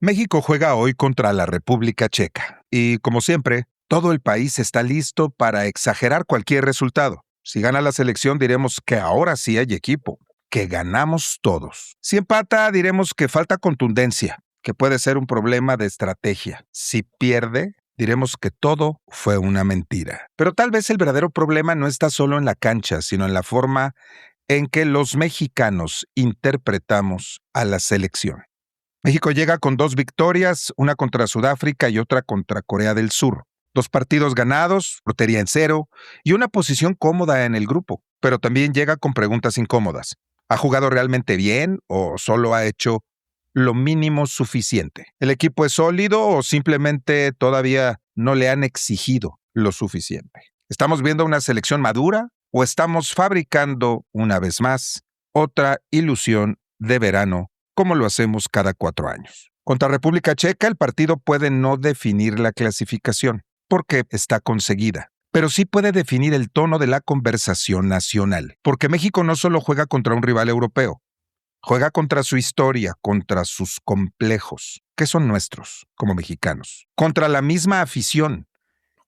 México juega hoy contra la República Checa y, como siempre, todo el país está listo para exagerar cualquier resultado. Si gana la selección, diremos que ahora sí hay equipo, que ganamos todos. Si empata, diremos que falta contundencia, que puede ser un problema de estrategia. Si pierde, diremos que todo fue una mentira. Pero tal vez el verdadero problema no está solo en la cancha, sino en la forma en que los mexicanos interpretamos a la selección. México llega con 2 victorias, una contra Sudáfrica y otra contra Corea del Sur. 2 partidos ganados, portería en 0 y una posición cómoda en el grupo. Pero también llega con preguntas incómodas. ¿Ha jugado realmente bien o solo ha hecho lo mínimo suficiente? ¿El equipo es sólido o simplemente todavía no le han exigido lo suficiente? ¿Estamos viendo una selección madura o estamos fabricando, una vez más, otra ilusión de verano como lo hacemos cada 4 años? Contra República Checa, el partido puede no definir la clasificación, porque está conseguida, pero sí puede definir el tono de la conversación nacional, porque México no solo juega contra un rival europeo, juega contra su historia, contra sus complejos, que son nuestros como mexicanos, contra la misma afición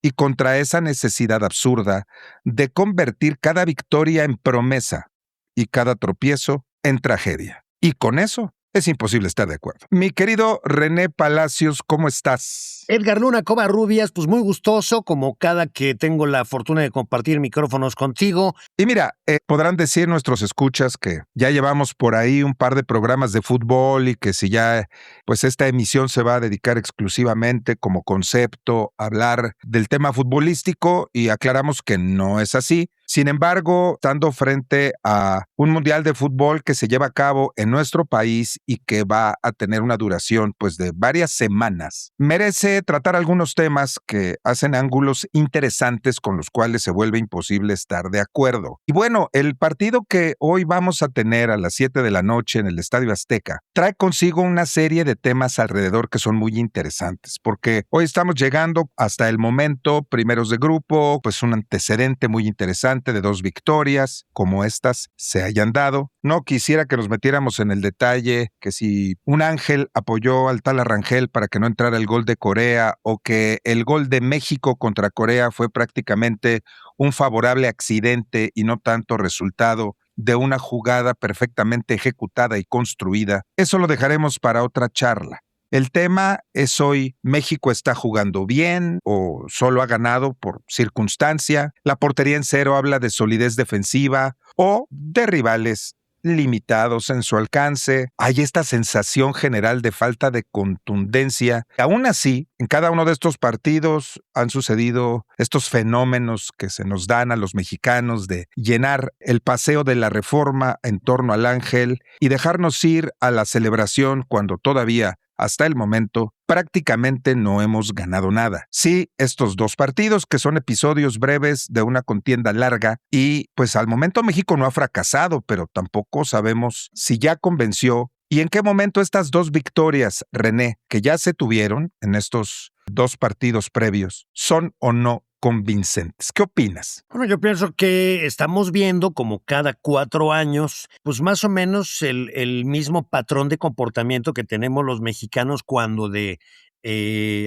y contra esa necesidad absurda de convertir cada victoria en promesa y cada tropiezo en tragedia. Y con eso es imposible estar de acuerdo. Mi querido René Palacios, ¿cómo estás? Edgar Luna Covarrubias, pues muy gustoso, como cada que tengo la fortuna de compartir micrófonos contigo. Y mira, podrán decir nuestros escuchas que ya llevamos por ahí un par de programas de fútbol y que si ya, pues esta emisión se va a dedicar exclusivamente como concepto a hablar del tema futbolístico, y aclaramos que no es así. Sin embargo, estando frente a un mundial de fútbol que se lleva a cabo en nuestro país y que va a tener una duración pues de varias semanas, merece tratar algunos temas que hacen ángulos interesantes con los cuales se vuelve imposible estar de acuerdo. Y bueno, el partido que hoy vamos a tener a las 7 de la noche en el Estadio Azteca trae consigo una serie de temas alrededor que son muy interesantes, porque hoy estamos llegando hasta el momento, primeros de grupo, pues un antecedente muy interesante de 2 victorias, como estas se hayan dado. No quisiera que nos metiéramos en el detalle que si un ángel apoyó al tal Arrangel para que no entrara el gol de Corea, o que el gol de México contra Corea fue prácticamente un favorable accidente y no tanto resultado de una jugada perfectamente ejecutada y construida. Eso lo dejaremos para otra charla. El tema es hoy: ¿México está jugando bien o solo ha ganado por circunstancia? La portería en 0 habla de solidez defensiva o de rivales limitados en su alcance. Hay esta sensación general de falta de contundencia. Aún así, en cada uno de estos partidos han sucedido estos fenómenos que se nos dan a los mexicanos de llenar el paseo de la Reforma en torno al ángel y dejarnos ir a la celebración cuando todavía, hasta el momento, prácticamente no hemos ganado nada. Sí, estos 2 partidos que son episodios breves de una contienda larga, y pues al momento México no ha fracasado, pero tampoco sabemos si ya convenció y en qué momento estas 2 victorias, René, que ya se tuvieron en estos 2 partidos previos, son o no convincentes. ¿Qué opinas? Bueno, yo pienso que estamos viendo, como cada 4 años, pues más o menos el mismo patrón de comportamiento que tenemos los mexicanos cuando de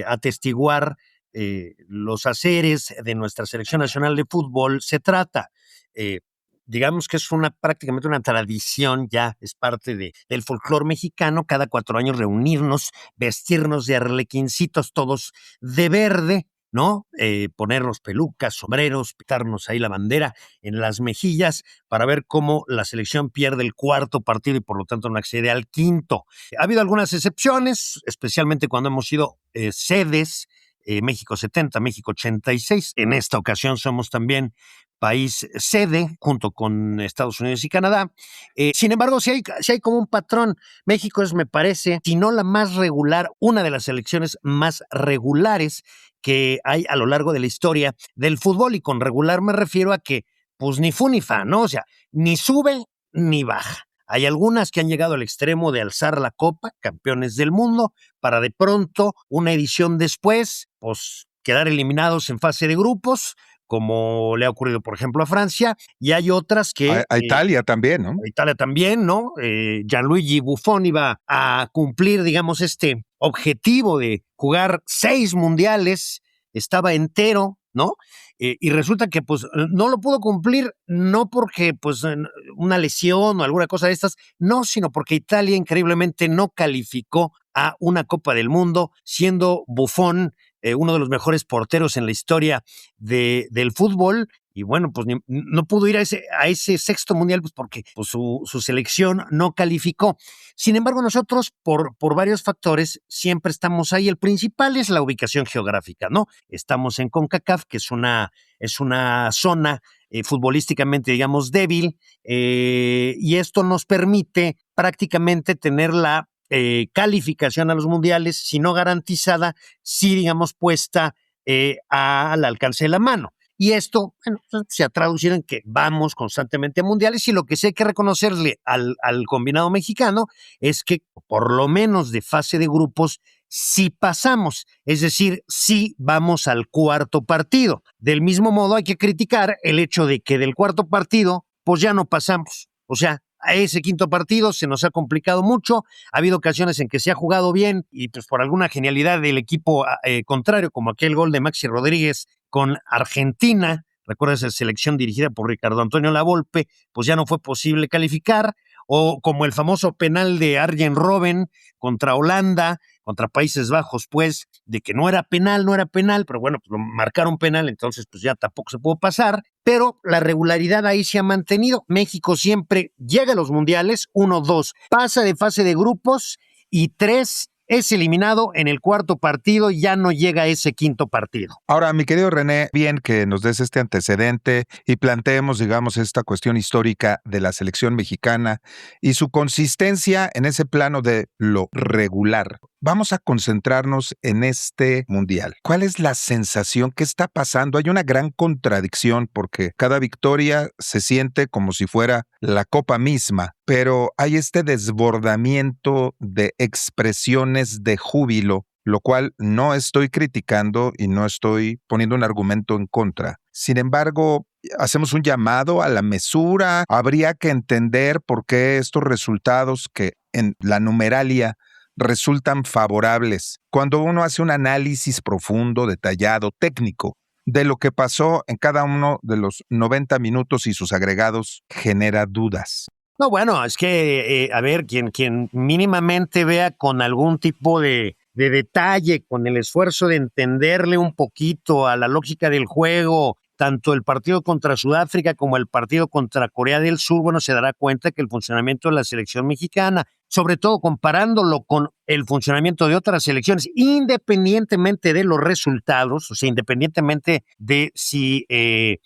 atestiguar los haceres de nuestra selección nacional de fútbol se trata. Digamos que es prácticamente una tradición, ya es parte del folclore mexicano, cada 4 años reunirnos, vestirnos de arlequincitos todos de verde, ¿no? Ponernos pelucas, sombreros, pitarnos ahí la bandera en las mejillas para ver cómo la selección pierde el 4º partido y por lo tanto no accede al 5º. Ha habido algunas excepciones, especialmente cuando hemos sido sedes, México 70, México 86. En esta ocasión somos también país sede junto con Estados Unidos y Canadá. Sin embargo, sí hay como un patrón. México es, me parece, si no la más regular, una de las selecciones más regulares que hay a lo largo de la historia del fútbol, y con regular me refiero a que pues ni fu ni fa, ¿no? O sea, ni sube ni baja. Hay algunas que han llegado al extremo de alzar la copa, campeones del mundo, para de pronto, una edición después, pues quedar eliminados en fase de grupos, como le ha ocurrido, por ejemplo, a Francia, y hay otras que... A Italia también, ¿no? A Italia también, ¿no? Gianluigi Buffon iba a cumplir, digamos, este objetivo de jugar 6 mundiales, estaba entero, ¿no? Y resulta que pues no lo pudo cumplir, no porque pues una lesión o alguna cosa de estas, no, sino porque Italia increíblemente no calificó a una Copa del Mundo, siendo Buffon uno de los mejores porteros en la historia del fútbol. Y bueno, pues no pudo ir a ese sexto mundial pues porque pues, su selección no calificó. Sin embargo, nosotros, por varios factores, siempre estamos ahí. El principal es la ubicación geográfica, ¿no? Estamos en CONCACAF, que es una zona futbolísticamente, digamos, débil, y esto nos permite prácticamente tener la calificación a los mundiales, si no garantizada, sí, digamos, puesta al alcance de la mano. Y esto, bueno, se ha traducido en que vamos constantemente a mundiales y lo que sí hay que reconocerle al combinado mexicano es que por lo menos de fase de grupos sí pasamos, es decir, sí vamos al cuarto partido. Del mismo modo hay que criticar el hecho de que del cuarto partido pues ya no pasamos, o sea, a ese quinto partido se nos ha complicado mucho, ha habido ocasiones en que se ha jugado bien y pues por alguna genialidad del equipo contrario, como aquel gol de Maxi Rodríguez con Argentina, recuerdas esa selección dirigida por Ricardo Antonio Lavolpe, pues ya no fue posible calificar, o como el famoso penal de Arjen Robben contra Holanda, contra Países Bajos, pues, de que no era penal, pero bueno, pues lo marcaron penal, entonces pues ya tampoco se pudo pasar, pero la regularidad ahí se ha mantenido. México siempre llega a los mundiales, 1, 2, pasa de fase de grupos y 3, es eliminado en el cuarto partido, ya no llega a ese quinto partido. Ahora, mi querido René, bien que nos des este antecedente y planteemos, digamos, esta cuestión histórica de la selección mexicana y su consistencia en ese plano de lo regular. Vamos a concentrarnos en este mundial. ¿Cuál es la sensación? ¿Qué está pasando? Hay una gran contradicción porque cada victoria se siente como si fuera la copa misma, pero hay este desbordamiento de expresiones de júbilo, lo cual no estoy criticando y no estoy poniendo un argumento en contra. Sin embargo, hacemos un llamado a la mesura. Habría que entender por qué estos resultados que en la numeralia resultan favorables. Cuando uno hace un análisis profundo, detallado, técnico, de lo que pasó en cada uno de los 90 minutos y sus agregados, genera dudas. No, bueno, es que, a ver, quien mínimamente vea con algún tipo de detalle, con el esfuerzo de entenderle un poquito a la lógica del juego, tanto el partido contra Sudáfrica como el partido contra Corea del Sur, bueno, se dará cuenta que el funcionamiento de la selección mexicana, sobre todo comparándolo con el funcionamiento de otras selecciones, independientemente de los resultados, o sea, independientemente de si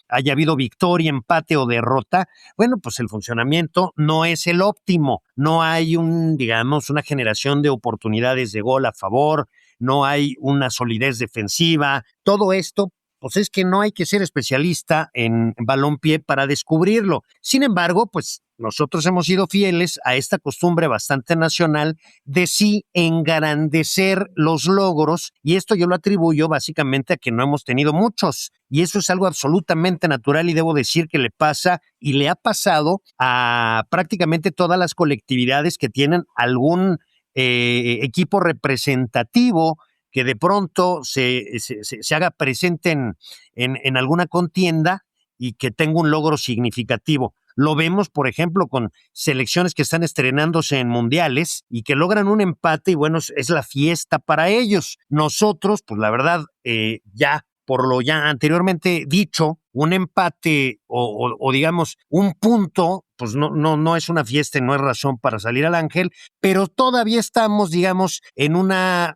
haya habido victoria, empate o derrota, bueno, pues el funcionamiento no es el óptimo, no hay una generación de oportunidades de gol a favor, no hay una solidez defensiva, todo esto pues es que no hay que ser especialista en balompié para descubrirlo. Sin embargo, pues nosotros hemos sido fieles a esta costumbre bastante nacional de sí engrandecer los logros, y esto yo lo atribuyo básicamente a que no hemos tenido muchos, y eso es algo absolutamente natural y debo decir que le pasa y le ha pasado a prácticamente todas las colectividades que tienen algún equipo representativo que de pronto se haga presente en alguna contienda y que tenga un logro significativo. Lo vemos, por ejemplo, con selecciones que están estrenándose en mundiales y que logran un empate y bueno, es la fiesta para ellos. Nosotros, pues la verdad, ya por lo ya anteriormente dicho, un empate o digamos un punto, pues no es una fiesta y no es razón para salir al ángel, pero todavía estamos, digamos, en una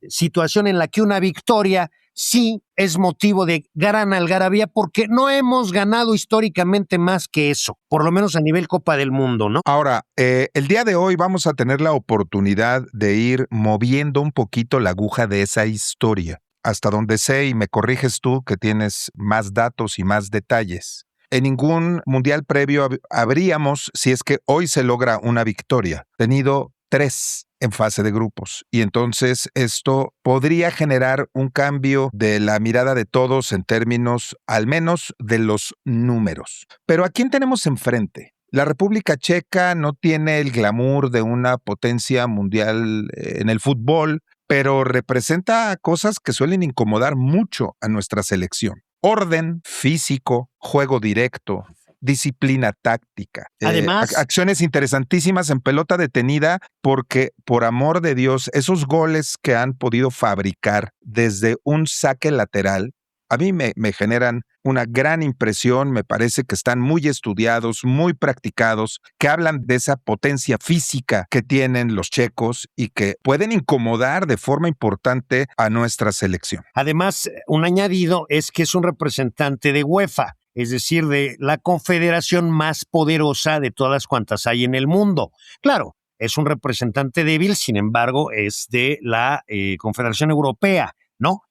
situación en la que una victoria sí es motivo de gran algarabía porque no hemos ganado históricamente más que eso, por lo menos a nivel Copa del Mundo, ¿no? Ahora, el día de hoy vamos a tener la oportunidad de ir moviendo un poquito la aguja de esa historia. Hasta donde sé, y me corriges tú que tienes más datos y más detalles. En ningún mundial previo habríamos, si es que hoy se logra una victoria, tenido 3 en fase de grupos. Y entonces esto podría generar un cambio de la mirada de todos en términos, al menos, de los números. Pero ¿a quién tenemos enfrente? La República Checa no tiene el glamour de una potencia mundial en el fútbol, pero representa cosas que suelen incomodar mucho a nuestra selección. Orden físico, juego directo, disciplina táctica, Además, acciones interesantísimas en pelota detenida, porque, por amor de Dios, esos goles que han podido fabricar desde un saque lateral, a mí me generan una gran impresión. Me parece que están muy estudiados, muy practicados, que hablan de esa potencia física que tienen los checos y que pueden incomodar de forma importante a nuestra selección. además, un añadido es que es un representante de UEFA, es decir, de la confederación más poderosa de todas cuantas hay en el mundo. Claro, es un representante débil, sin embargo, es de la Confederación Europea, ¿no?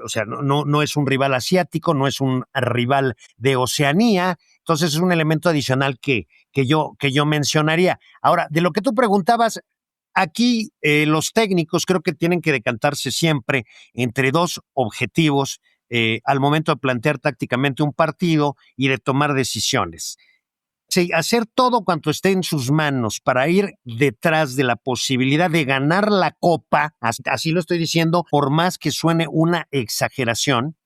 O sea, no es un rival asiático, no es un rival de Oceanía, entonces es un elemento adicional que yo mencionaría. Ahora, de lo que tú preguntabas, aquí los técnicos creo que tienen que decantarse siempre entre dos objetivos al momento de plantear tácticamente un partido y de tomar decisiones. Sí, hacer todo cuanto esté en sus manos para ir detrás de la posibilidad de ganar la copa, así lo estoy diciendo, por más que suene una exageración,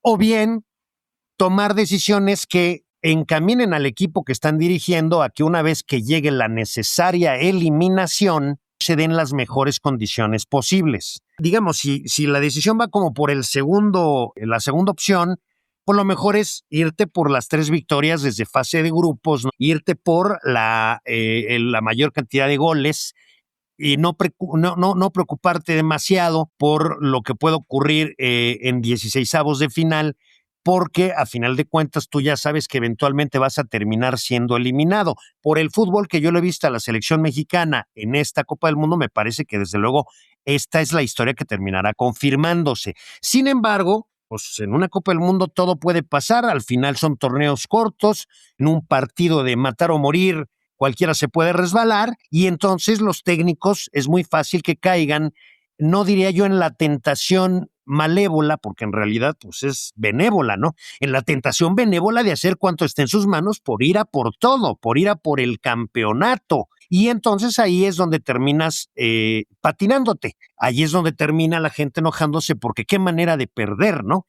o bien tomar decisiones que encaminen al equipo que están dirigiendo a que una vez que llegue la necesaria eliminación, se den las mejores condiciones posibles. Digamos, si la decisión va como por la segunda opción, pues lo mejor es irte por las 3 victorias desde fase de grupos, ¿no? Irte por la mayor cantidad de goles y no preocuparte demasiado por lo que puede ocurrir en 16avos de final, porque a final de cuentas tú ya sabes que eventualmente vas a terminar siendo eliminado. Por el fútbol que yo le he visto a la selección mexicana en esta Copa del Mundo, me parece que desde luego esta es la historia que terminará confirmándose. Sin embargo, pues en una Copa del Mundo todo puede pasar, al final son torneos cortos, en un partido de matar o morir cualquiera se puede resbalar y entonces los técnicos es muy fácil que caigan, no diría yo en la tentación malévola, porque en realidad pues es benévola, ¿no? En la tentación benévola de hacer cuanto esté en sus manos por ir a por todo, por ir a por el campeonato. Y entonces ahí es donde terminas patinándote. Ahí es donde termina la gente enojándose porque qué manera de perder, ¿no?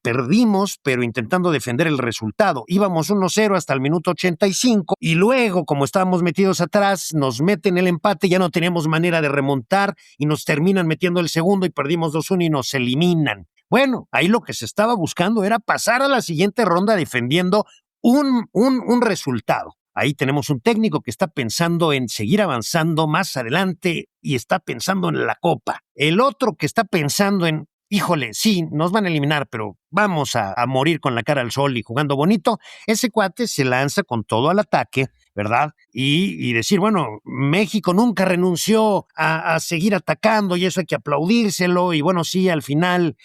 Perdimos, pero intentando defender el resultado. Íbamos 1-0 hasta el minuto 85 y luego, como estábamos metidos atrás, nos meten el empate, ya no teníamos manera de remontar y nos terminan metiendo el segundo y perdimos 2-1 y nos eliminan. Bueno, ahí lo que se estaba buscando era pasar a la siguiente ronda defendiendo un resultado. Ahí tenemos un técnico que está pensando en seguir avanzando más adelante y está pensando en la Copa. El otro que está pensando en híjole, sí, nos van a eliminar, pero vamos a morir con la cara al sol y jugando bonito, ese cuate se lanza con todo al ataque, ¿verdad? Y decir, bueno, México nunca renunció a seguir atacando y eso hay que aplaudírselo y bueno, sí, al final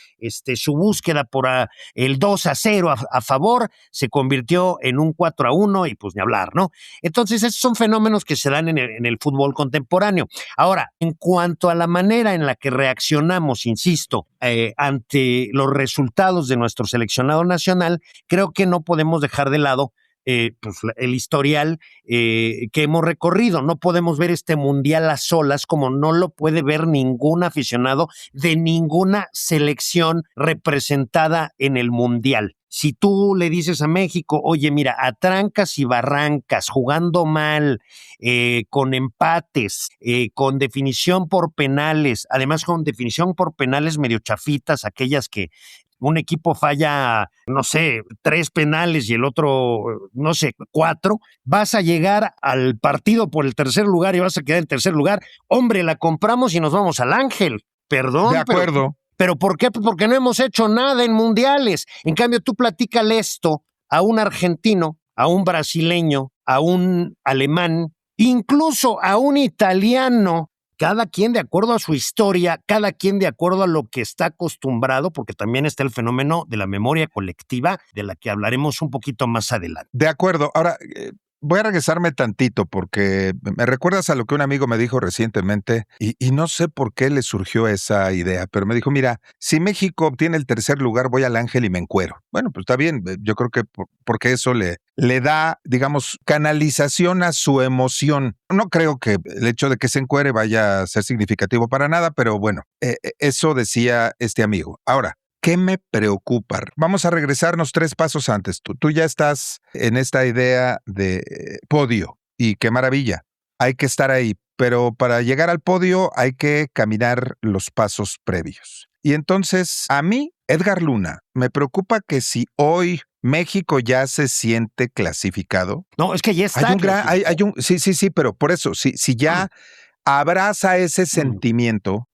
su búsqueda por el 2-0 a favor se convirtió en un 4-1 y pues ni hablar, ¿no? Entonces, esos son fenómenos que se dan en el fútbol contemporáneo. Ahora, en cuanto a la manera en la que reaccionamos, insisto, ante los resultados de nuestro seleccionado nacional, creo que no podemos dejar de lado pues, el historial que hemos recorrido. No podemos ver este mundial a solas como no lo puede ver ningún aficionado de ninguna selección representada en el mundial. Si tú le dices a México, oye, mira, a trancas y barrancas, jugando mal, con empates, con definición por penales, además con definición por penales medio chafitas, aquellas que un equipo falla, no sé, 3 penales y el otro, no sé, 4, vas a llegar al partido por el tercer lugar y vas a quedar en tercer lugar. Hombre, la compramos y nos vamos al Ángel. Perdón, de acuerdo. ¿Pero por qué? Pues porque no hemos hecho nada en mundiales. En cambio, tú platícale esto a un argentino, a un brasileño, a un alemán, incluso a un italiano, cada quien de acuerdo a su historia, cada quien de acuerdo a lo que está acostumbrado, porque también está el fenómeno de la memoria colectiva, de la que hablaremos un poquito más adelante. De acuerdo. Ahora, voy a regresarme tantito porque me recuerdas a lo que un amigo me dijo recientemente y no sé por qué le surgió esa idea, pero me dijo, mira, si México obtiene el tercer lugar, voy al Ángel y me encuero. Bueno, pues está bien, yo creo que porque eso le da, digamos, canalización a su emoción. No creo que el hecho de que se encuere vaya a ser significativo para nada, pero bueno, eso decía este amigo. Ahora, ¿qué me preocupa? Vamos a regresarnos 3 pasos antes. Tú ya estás en esta idea de podio y qué maravilla. Hay que estar ahí, pero para llegar al podio hay que caminar los pasos previos. Y entonces, a mí, Edgar Luna, me preocupa que si hoy México ya se siente clasificado. No, es que ya está clasificado. Sí, pero por eso, si ya abraza ese sentimiento,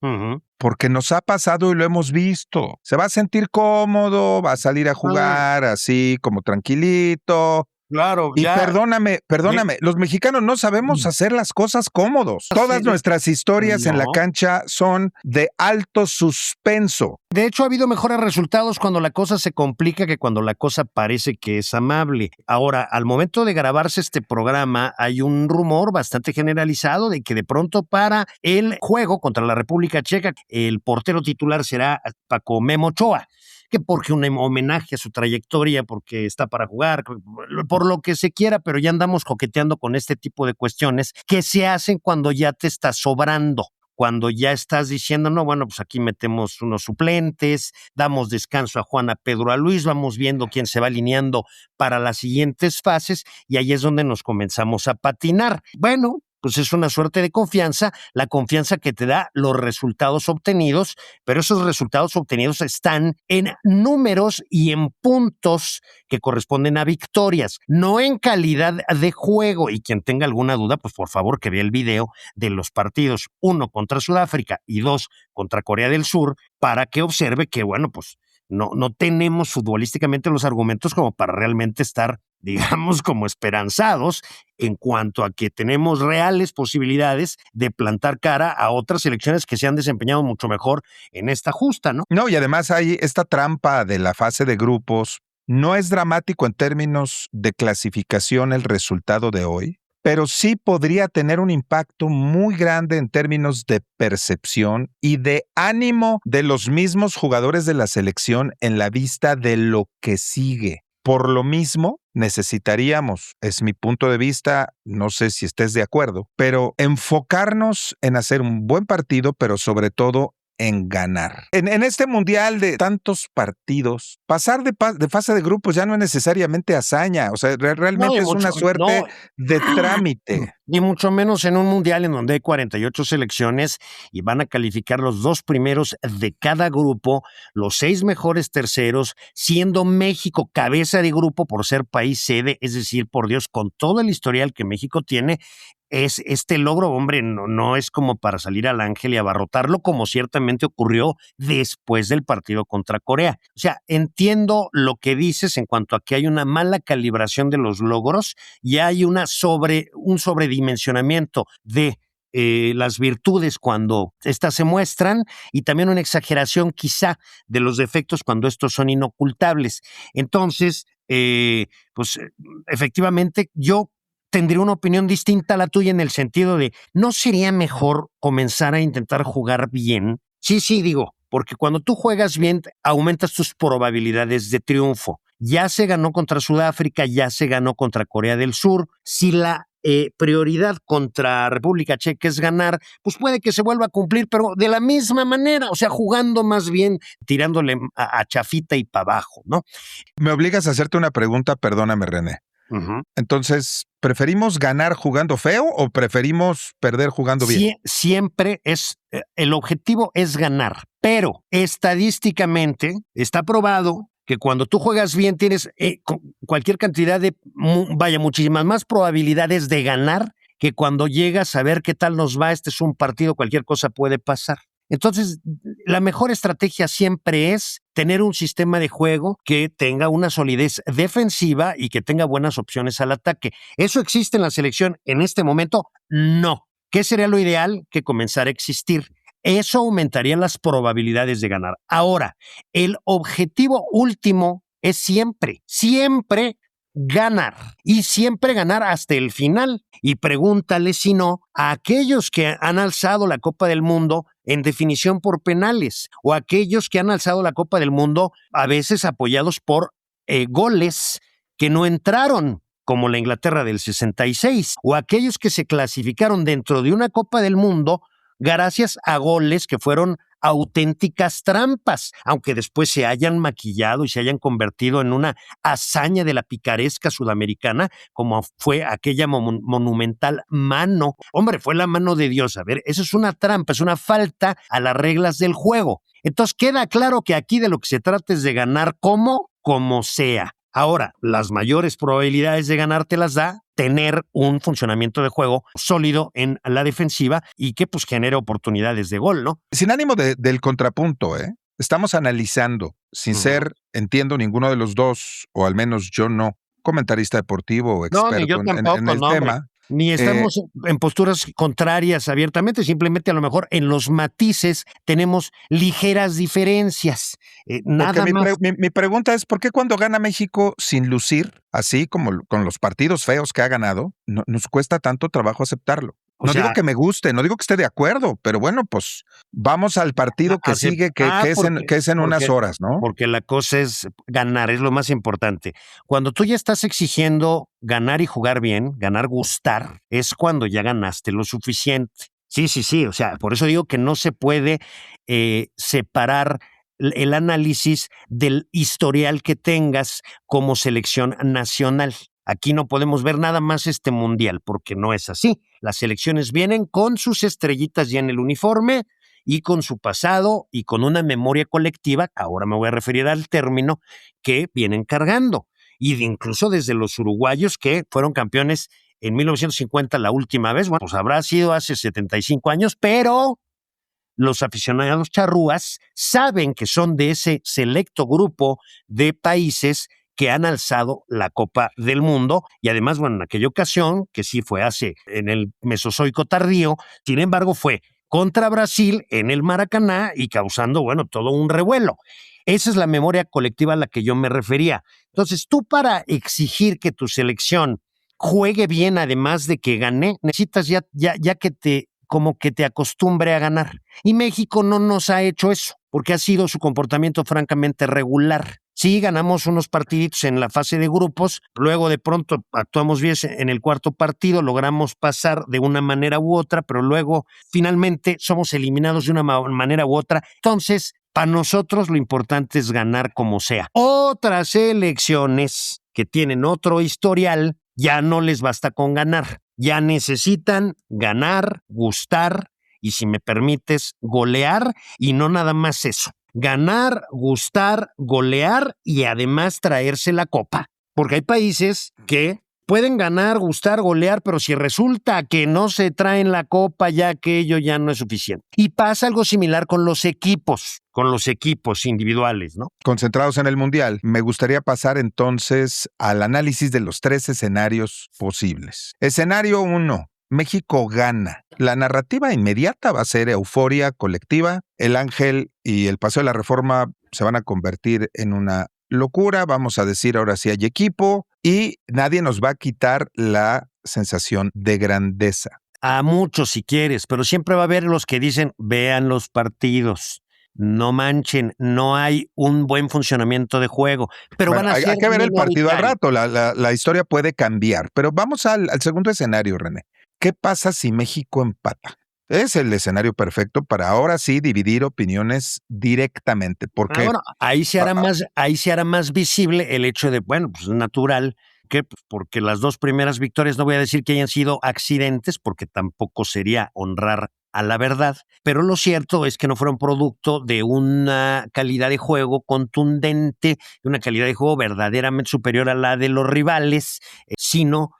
porque nos ha pasado y lo hemos visto. Se va a sentir cómodo, va a salir a jugar así como tranquilito. Claro, Y ya. perdóname, los mexicanos no sabemos hacer las cosas cómodos. Todas nuestras historias en la cancha son de alto suspenso. De hecho, ha habido mejores resultados cuando la cosa se complica que cuando la cosa parece que es amable. Ahora, al momento de grabarse este programa, hay un rumor bastante generalizado de que de pronto para el juego contra la República Checa, el portero titular será Paco Memo Ochoa, que porque un homenaje a su trayectoria, porque está para jugar, por lo que se quiera, pero ya andamos coqueteando con este tipo de cuestiones que se hacen cuando ya te está sobrando. Cuando ya estás diciendo, no, bueno, pues aquí metemos unos suplentes, damos descanso a Juan, a Pedro, a Luis, vamos viendo quién se va alineando para las siguientes fases y ahí es donde nos comenzamos a patinar. Bueno, pues es una suerte de confianza, la confianza que te da los resultados obtenidos, pero esos resultados obtenidos están en números y en puntos que corresponden a victorias, no en calidad de juego. Y quien tenga alguna duda, pues por favor que vea el video de los partidos 1 contra Sudáfrica y 2 contra Corea del Sur, para que observe que, bueno, pues no tenemos futbolísticamente los argumentos como para realmente estar, digamos, como esperanzados en cuanto a que tenemos reales posibilidades de plantar cara a otras selecciones que se han desempeñado mucho mejor en esta justa, ¿no? No, y además hay esta trampa de la fase de grupos. No es dramático en términos de clasificación el resultado de hoy, pero sí podría tener un impacto muy grande en términos de percepción y de ánimo de los mismos jugadores de la selección en la vista de lo que sigue. Por lo mismo, necesitaríamos, es mi punto de vista, no sé si estés de acuerdo, pero enfocarnos en hacer un buen partido, pero sobre todo en ganar. En este mundial de tantos partidos, pasar de fase de grupos ya no es necesariamente hazaña, o sea, realmente es una suerte de trámite. Ni mucho menos en un mundial en donde hay 48 selecciones y van a calificar los 2 primeros de cada grupo, los 6 mejores terceros, siendo México cabeza de grupo por ser país sede, es decir, por Dios, con todo el historial que México tiene. Es este logro, hombre, no es como para salir al Ángel y abarrotarlo, como ciertamente ocurrió después del partido contra Corea. O sea, entiendo lo que dices en cuanto a que hay una mala calibración de los logros y hay un sobredimensionamiento de las virtudes cuando éstas se muestran y también una exageración quizá de los defectos cuando estos son inocultables. Entonces, pues efectivamente yo tendría una opinión distinta a la tuya en el sentido de, ¿no sería mejor comenzar a intentar jugar bien? Sí, digo, porque cuando tú juegas bien, aumentas tus probabilidades de triunfo. Ya se ganó contra Sudáfrica, ya se ganó contra Corea del Sur. Si la prioridad contra República Checa es ganar, pues puede que se vuelva a cumplir, pero de la misma manera, o sea, jugando más bien, tirándole a chafita y para abajo, ¿no? Me obligas a hacerte una pregunta, perdóname, René. Entonces, ¿preferimos ganar jugando feo o preferimos perder jugando bien? Siempre el objetivo es ganar, pero estadísticamente está probado que cuando tú juegas bien tienes cualquier cantidad muchísimas más probabilidades de ganar que cuando llegas a ver qué tal nos va, este es un partido, cualquier cosa puede pasar. Entonces, la mejor estrategia siempre es tener un sistema de juego que tenga una solidez defensiva y que tenga buenas opciones al ataque. ¿Eso existe en la selección en este momento? No. ¿Qué sería lo ideal? Que comenzara a existir. Eso aumentaría las probabilidades de ganar. Ahora, el objetivo último es siempre ganar y siempre ganar hasta el final. Y pregúntale si no a aquellos que han alzado la Copa del Mundo en definición por penales o aquellos que han alzado la Copa del Mundo a veces apoyados por goles que no entraron, como la Inglaterra del 66, o aquellos que se clasificaron dentro de una Copa del Mundo gracias a goles que fueron auténticas trampas, aunque después se hayan maquillado y se hayan convertido en una hazaña de la picaresca sudamericana, como fue aquella monumental mano. Hombre, fue la mano de Dios. A ver, eso es una trampa, es una falta a las reglas del juego. Entonces queda claro que aquí de lo que se trata es de ganar como sea. Ahora, las mayores probabilidades de ganar te las da tener un funcionamiento de juego sólido en la defensiva y que pues genere oportunidades de gol, ¿no? Sin ánimo del contrapunto, estamos analizando, sin ser, entiendo, ninguno de los dos, o al menos yo no, comentarista deportivo o experto ni yo tampoco, en el tema. Ni estamos en posturas contrarias abiertamente, simplemente a lo mejor en los matices tenemos ligeras diferencias. Nada más. Mi pregunta es, ¿por qué cuando gana México sin lucir, así como con los partidos feos que ha ganado, nos cuesta tanto trabajo aceptarlo? No digo que me guste, no digo que esté de acuerdo, pero bueno, pues vamos al partido que sigue, que es en unas horas, ¿no? Porque la cosa es ganar, es lo más importante. Cuando tú ya estás exigiendo ganar y jugar bien, ganar, gustar, es cuando ya ganaste lo suficiente. Sí, o sea, por eso digo que no se puede separar el análisis del historial que tengas como selección nacional. Aquí no podemos ver nada más este mundial, porque no es así. Las selecciones vienen con sus estrellitas ya en el uniforme y con su pasado y con una memoria colectiva, ahora me voy a referir al término, que vienen cargando. Y incluso desde los uruguayos que fueron campeones en 1950 la última vez, bueno, pues habrá sido hace 75 años, pero los aficionados charrúas saben que son de ese selecto grupo de países que han alzado la Copa del Mundo y además, bueno, en aquella ocasión, que sí fue en el Mesozoico tardío, sin embargo fue contra Brasil en el Maracaná y causando, bueno, todo un revuelo. Esa es la memoria colectiva a la que yo me refería. Entonces, tú para exigir que tu selección juegue bien, además de que gane, necesitas ya que como que te acostumbre a ganar. Y México no nos ha hecho eso, porque ha sido su comportamiento francamente regular. Sí, ganamos unos partiditos en la fase de grupos, luego de pronto actuamos bien en el cuarto partido, logramos pasar de una manera u otra, pero luego finalmente somos eliminados de una manera u otra. Entonces, para nosotros lo importante es ganar como sea. Otras elecciones que tienen otro historial, ya no les basta con ganar. Ya necesitan ganar, gustar y, si me permites, golear, y no nada más eso. Ganar, gustar, golear y además traerse la copa. Porque hay países que pueden ganar, gustar, golear, pero si resulta que no se traen la copa, ya aquello ya no es suficiente. Y pasa algo similar con los equipos individuales, ¿no? Concentrados en el Mundial, me gustaría pasar entonces al análisis de los 3 escenarios posibles. Escenario 1. México gana. La narrativa inmediata va a ser euforia colectiva. El Ángel y el Paseo de la Reforma se van a convertir en una locura. Vamos a decir, ahora sí hay equipo y nadie nos va a quitar la sensación de grandeza. A muchos si quieres, pero siempre va a haber los que dicen, vean los partidos. No manchen, no hay un buen funcionamiento de juego, pero van a ser hay que ver el partido al rato, la historia puede cambiar, pero vamos al segundo escenario, René. ¿Qué pasa si México empata? Es el escenario perfecto para ahora sí dividir opiniones directamente, porque bueno, ahí se hará más visible el hecho de, bueno, pues es natural que, porque las 2 primeras victorias, no voy a decir que hayan sido accidentes, porque tampoco sería honrar a la verdad, pero lo cierto es que no fueron producto de una calidad de juego contundente, de una calidad de juego verdaderamente superior a la de los rivales, sino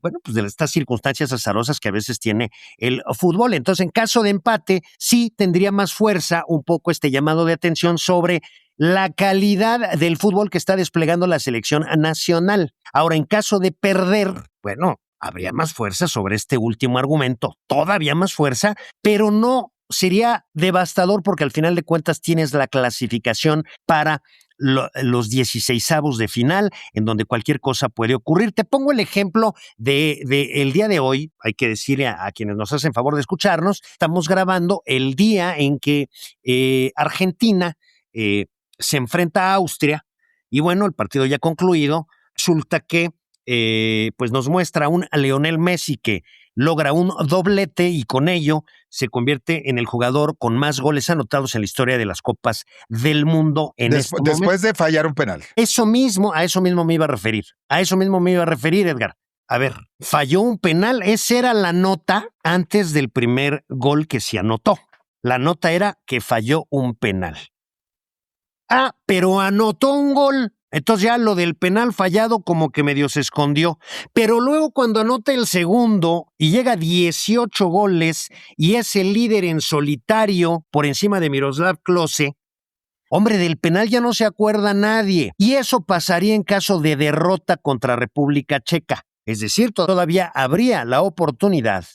pues de estas circunstancias azarosas que a veces tiene el fútbol. Entonces, en caso de empate, sí tendría más fuerza un poco este llamado de atención sobre la calidad del fútbol que está desplegando la selección nacional. Ahora, en caso de perder, bueno, habría más fuerza sobre este último argumento, todavía más fuerza, pero no sería devastador porque al final de cuentas tienes la clasificación para los 16avos de final, en donde cualquier cosa puede ocurrir. Te pongo el ejemplo de el día de hoy. Hay que decirle a quienes nos hacen favor de escucharnos, estamos grabando el día en que Argentina se enfrenta a Austria, y bueno, el partido ya concluido. Resulta que pues nos muestra a Lionel Messi que logra un doblete y con ello se convierte en el jugador con más goles anotados en la historia de las Copas del Mundo después de fallar un penal. A eso mismo me iba a referir. Edgar. A ver, falló un penal. Esa era la nota antes del primer gol que se anotó. La nota era que falló un penal. Ah, pero anotó un gol. Entonces ya lo del penal fallado como que medio se escondió. Pero luego cuando anota el segundo y llega a 18 goles y es el líder en solitario por encima de Miroslav Klose, hombre, del penal ya no se acuerda nadie. Y eso pasaría en caso de derrota contra República Checa. Es decir, todavía habría la oportunidad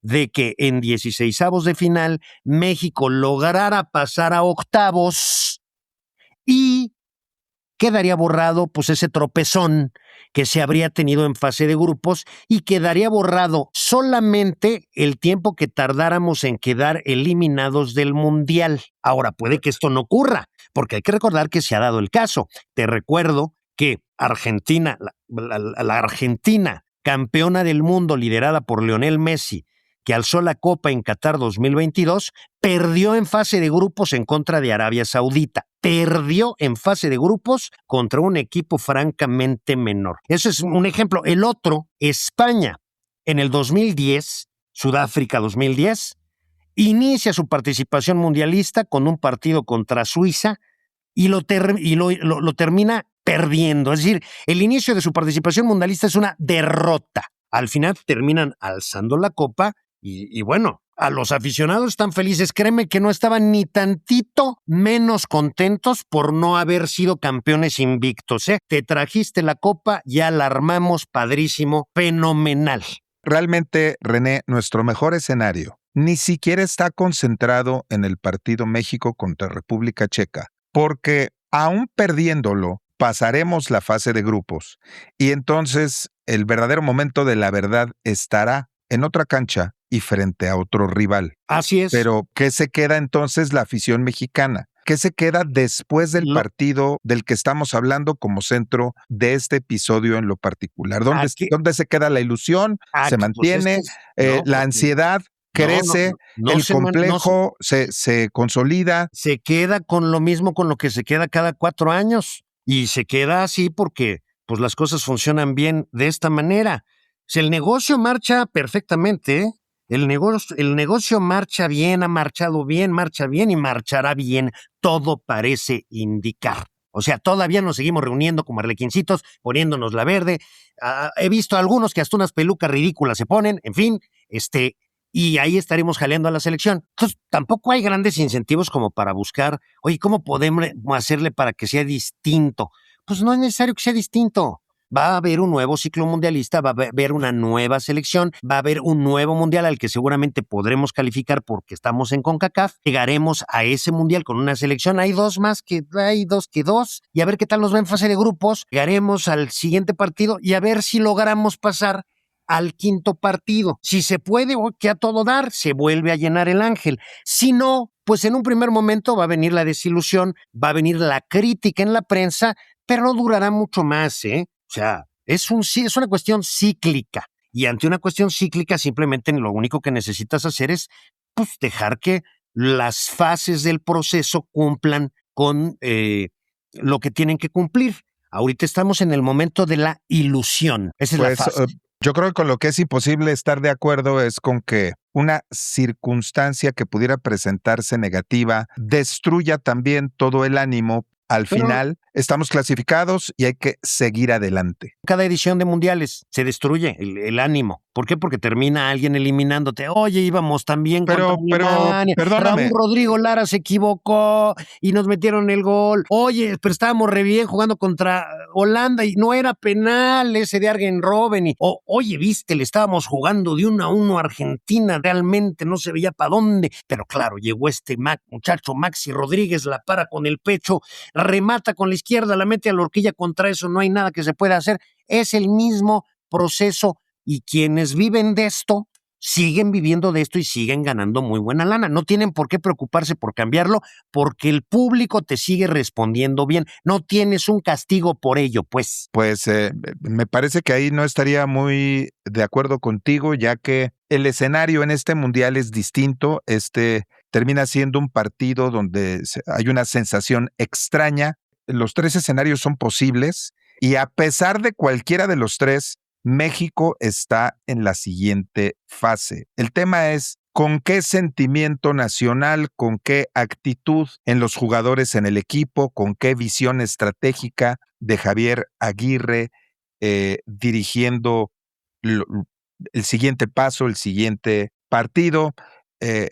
de que en 16avos de final México lograra pasar a octavos y quedaría borrado pues ese tropezón que se habría tenido en fase de grupos y quedaría borrado solamente el tiempo que tardáramos en quedar eliminados del Mundial. Ahora, puede que esto no ocurra, porque hay que recordar que se ha dado el caso. Te recuerdo que Argentina, la Argentina, campeona del mundo liderada por Lionel Messi, que alzó la copa en Qatar 2022, perdió en fase de grupos en contra de Arabia Saudita. Perdió en fase de grupos contra un equipo francamente menor. Eso es un ejemplo. El otro, España, en el 2010, Sudáfrica 2010, inicia su participación mundialista con un partido contra Suiza y lo termina perdiendo. Es decir, el inicio de su participación mundialista es una derrota. Al final terminan alzando la copa. Y bueno, a los aficionados están felices. Créeme que no estaban ni tantito menos contentos por no haber sido campeones invictos. Te trajiste la copa, ya la armamos, padrísimo, fenomenal. Realmente, René, nuestro mejor escenario ni siquiera está concentrado en el partido México contra República Checa, porque aún perdiéndolo, pasaremos la fase de grupos y entonces el verdadero momento de la verdad estará en otra cancha y frente a otro rival. Así es. Pero, ¿qué se queda entonces la afición mexicana? ¿Qué se queda después del partido del que estamos hablando como centro de este episodio en lo particular? ¿Dónde se queda la ilusión? ¿Se mantiene? ¿La ansiedad crece? ¿El complejo se consolida? Se queda con lo mismo con lo que se queda cada 4 años. Y se queda así porque pues, las cosas funcionan bien de esta manera. Si el negocio marcha perfectamente, ¿eh? El negocio marcha bien, ha marchado bien, marcha bien y marchará bien. Todo parece indicar. O sea, todavía nos seguimos reuniendo como arlequincitos, poniéndonos la verde. He visto a algunos que hasta unas pelucas ridículas se ponen, en fin, y ahí estaremos jaleando a la selección. Entonces, tampoco hay grandes incentivos como para buscar, oye, ¿cómo podemos hacerle para que sea distinto? Pues no es necesario que sea distinto. Va a haber un nuevo ciclo mundialista, va a haber una nueva selección, va a haber un nuevo mundial al que seguramente podremos calificar porque estamos en CONCACAF. Llegaremos a ese mundial con una selección. Hay dos, y a ver qué tal nos va en fase de grupos. Llegaremos al siguiente partido y a ver si logramos pasar al quinto partido. Si se puede, que a todo dar, se vuelve a llenar el ángel. Si no, pues en un primer momento va a venir la desilusión, va a venir la crítica en la prensa, pero no durará mucho más, ¿eh? O sea, es una cuestión cíclica. Y ante una cuestión cíclica, simplemente lo único que necesitas hacer es pues, dejar que las fases del proceso cumplan con lo que tienen que cumplir. Ahorita estamos en el momento de la ilusión. Esa es la fase. Yo creo que con lo que es imposible estar de acuerdo es con que una circunstancia que pudiera presentarse negativa destruya también todo el ánimo al final, estamos clasificados y hay que seguir adelante. Cada edición de mundiales se destruye el ánimo. ¿Por qué? Porque termina alguien eliminándote. Oye, íbamos tan bien contra Alemania. Perdóname. Raúl Rodrigo Lara se equivocó y nos metieron el gol. Oye, pero estábamos re bien jugando contra Holanda y no era penal ese de Arjen Robben. Oye, viste, le estábamos jugando de 1-1 a Argentina. Realmente no se veía para dónde. Pero claro, llegó este muchacho Maxi Rodríguez, la para con el pecho, remata con la izquierda, la mete a la horquilla. Contra eso no hay nada que se pueda hacer. Es el mismo proceso y quienes viven de esto siguen viviendo de esto y siguen ganando muy buena lana. No tienen por qué preocuparse por cambiarlo porque el público te sigue respondiendo bien. No tienes un castigo por ello, pues. Pues me parece que ahí no estaría muy de acuerdo contigo, ya que el escenario en este mundial es distinto. Termina siendo un partido donde hay una sensación extraña. Los 3 escenarios son posibles y a pesar de cualquiera de los 3, México está en la siguiente fase. El tema es con qué sentimiento nacional, con qué actitud en los jugadores en el equipo, con qué visión estratégica de Javier Aguirre dirigiendo el siguiente paso, el siguiente partido.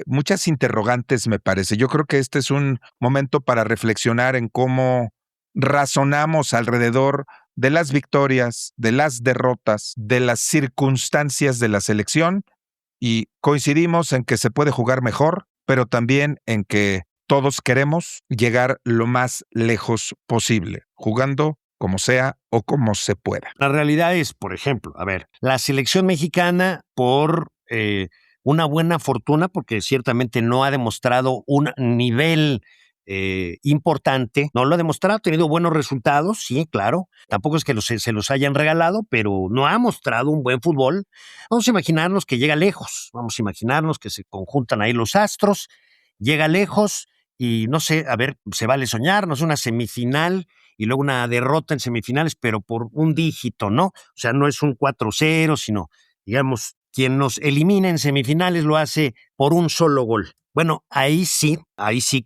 Muchas interrogantes, me parece. Yo creo que este es un momento para reflexionar en cómo razonamos alrededor de las victorias, de las derrotas, de las circunstancias de la selección, y coincidimos en que se puede jugar mejor, pero también en que todos queremos llegar lo más lejos posible, jugando como sea o como se pueda. La realidad es, por ejemplo, la selección mexicana por una buena fortuna, porque ciertamente no ha demostrado un nivel importante, no lo ha demostrado, ha tenido buenos resultados, sí, claro, tampoco es que se los hayan regalado, pero no ha mostrado un buen fútbol. Vamos a imaginarnos que llega lejos, vamos a imaginarnos que se conjuntan ahí los astros, llega lejos y no sé, se vale soñar, no sé, una semifinal y luego una derrota en semifinales, pero por un dígito, ¿no? O sea, no es un 4-0, sino, digamos, quien nos elimina en semifinales lo hace por un solo gol. Bueno, ahí sí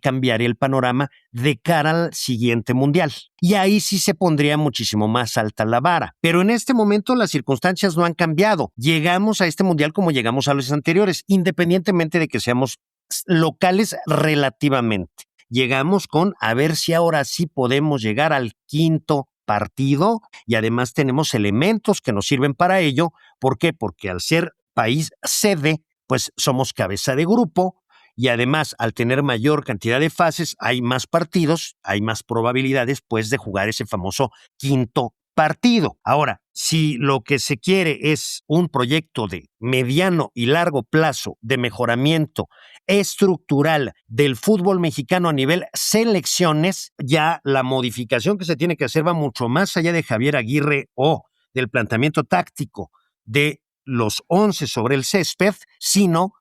cambiaría el panorama de cara al siguiente mundial. Y ahí sí se pondría muchísimo más alta la vara. Pero en este momento las circunstancias no han cambiado. Llegamos a este mundial como llegamos a los anteriores, independientemente de que seamos locales relativamente. Llegamos con a ver si ahora sí podemos llegar al quinto partido y además tenemos elementos que nos sirven para ello. ¿Por qué? Porque al ser país sede, pues somos cabeza de grupo y además al tener mayor cantidad de fases hay más partidos, hay más probabilidades pues de jugar ese famoso quinto partido. Ahora, si lo que se quiere es un proyecto de mediano y largo plazo de mejoramiento estructural del fútbol mexicano a nivel selecciones, ya la modificación que se tiene que hacer va mucho más allá de Javier Aguirre o del planteamiento táctico de los 11 sobre el césped, sino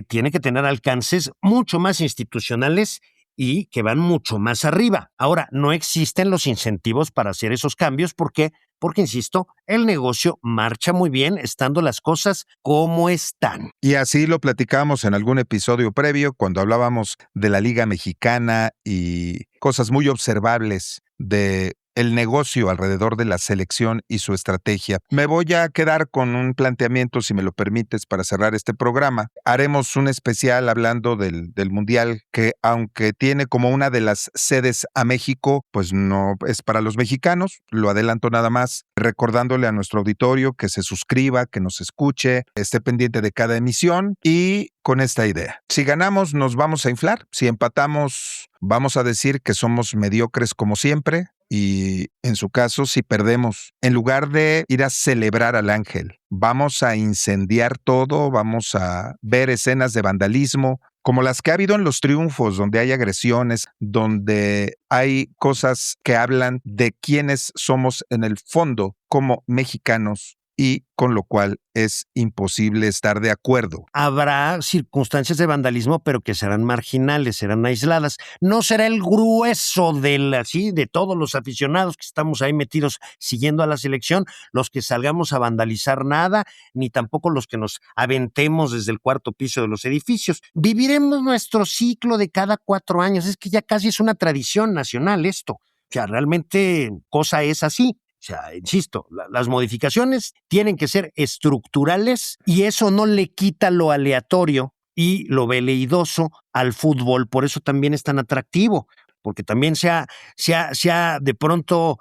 tiene que tener alcances mucho más institucionales y que van mucho más arriba. Ahora, no existen los incentivos para hacer esos cambios. ¿Por qué? Porque, insisto, el negocio marcha muy bien estando las cosas como están. Y así lo platicamos en algún episodio previo cuando hablábamos de la Liga Mexicana y cosas muy observables de el negocio alrededor de la selección y su estrategia. Me voy a quedar con un planteamiento, si me lo permites, para cerrar este programa. Haremos un especial hablando del Mundial que, aunque tiene como una de las sedes a México, pues no es para los mexicanos. Lo adelanto nada más, recordándole a nuestro auditorio que se suscriba, que nos escuche, esté pendiente de cada emisión y con esta idea. Si ganamos, nos vamos a inflar. Si empatamos, vamos a decir que somos mediocres como siempre. Y en su caso, si perdemos, en lugar de ir a celebrar al ángel, vamos a incendiar todo, vamos a ver escenas de vandalismo, como las que ha habido en los triunfos, donde hay agresiones, donde hay cosas que hablan de quiénes somos en el fondo como mexicanos, y con lo cual es imposible estar de acuerdo. Habrá circunstancias de vandalismo, pero que serán marginales, serán aisladas. No será el grueso de todos los aficionados que estamos ahí metidos siguiendo a la selección, los que salgamos a vandalizar nada, ni tampoco los que nos aventemos desde el cuarto piso de los edificios. Viviremos nuestro ciclo de cada 4 años. Es que ya casi es una tradición nacional esto. sea, realmente cosa es así. O sea, insisto, las modificaciones tienen que ser estructurales y eso no le quita lo aleatorio y lo veleidoso al fútbol. Por eso también es tan atractivo, porque también se ha de pronto,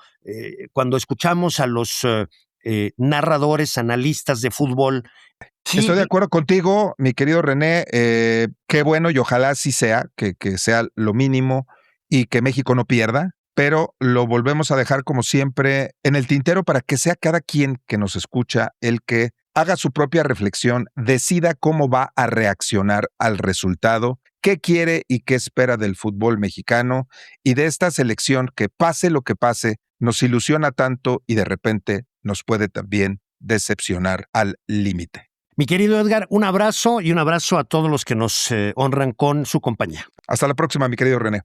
cuando escuchamos a los narradores, analistas de fútbol. Sí, estoy de acuerdo contigo, mi querido René. Qué bueno y ojalá así sea, que sea lo mínimo y que México no pierda, pero lo volvemos a dejar como siempre en el tintero para que sea cada quien que nos escucha el que haga su propia reflexión, decida cómo va a reaccionar al resultado, qué quiere y qué espera del fútbol mexicano y de esta selección que pase lo que pase, nos ilusiona tanto y de repente nos puede también decepcionar al límite. Mi querido Edgar, un abrazo y un abrazo a todos los que nos honran con su compañía. Hasta la próxima, mi querido René.